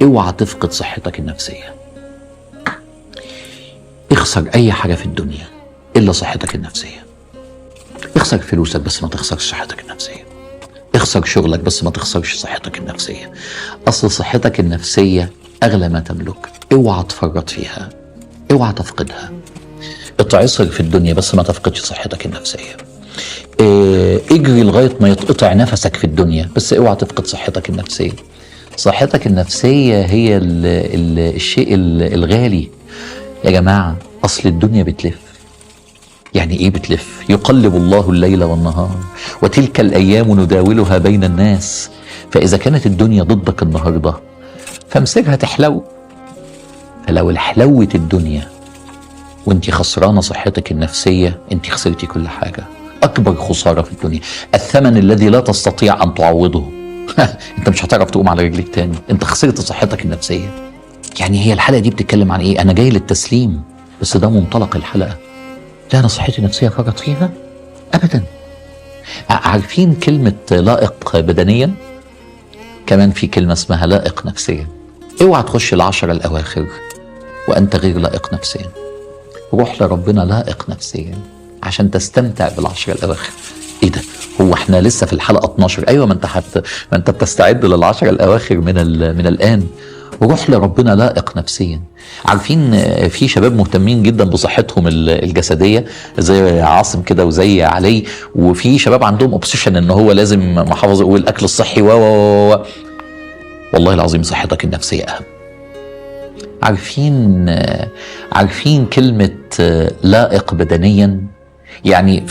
اوعى تفقد صحتك النفسية. اخسر اي حاجة في الدنيا الا صحتك النفسية. اخسر فلوسك بس ما تخسرش صحتك النفسية. اخسر شغلك بس ما تخسرش صحتك النفسية. اصل صحتك النفسية اغلى ما تملك، اوعى تفرط فيها، اوعى تفقدها. اتعصر في الدنيا بس ما تفقدش صحتك النفسية. اجري لغاية ما يتقطع نفسك في الدنيا بس اوعى تفقد صحتك النفسية. صحتك النفسية هي الشيء الغالي يا جماعة. أصل الدنيا بتلف. يعني إيه بتلف؟ يقلب الله الليل والنهار وتلك الأيام نداولها بين الناس. فإذا كانت الدنيا ضدك النهاردة فامسكها تحلو. فلو الحلوت الدنيا وانت خسرانة صحتك النفسية انت خسرتي كل حاجة. أكبر خسارة في الدنيا الثمن الذي لا تستطيع أن تعوضه. انت مش هتعرف تقوم على رجلك تاني، انت خسرت صحتك النفسية. يعني هي الحلقة دي بتتكلم عن ايه؟ انا جاي للتسليم بس ده منطلق الحلقة. لا انا صحتي النفسية فرط فيها ابدا. عارفين كلمة لائق بدنيا؟ كمان في كلمة اسمها لائق نفسيا. اوعى تخش ال10 الأواخر وانت غير لائق نفسيا. روح لربنا لائق نفسيا عشان تستمتع بال10 الأواخر. ايه ده؟ هو احنا لسه في الحلقة 12؟ ايوه، ما انت بتستعد لل10 الأواخر من الآن. وروح لربنا لائق نفسيا. عارفين في شباب مهتمين جدا بصحتهم الجسدية زي عاصم كده وزي علي، وفي شباب عندهم اوبسيشن ان هو لازم محافظ والاكل الصحي والله العظيم صحتك النفسية اهم. عارفين كلمة لائق بدنيا؟ يعني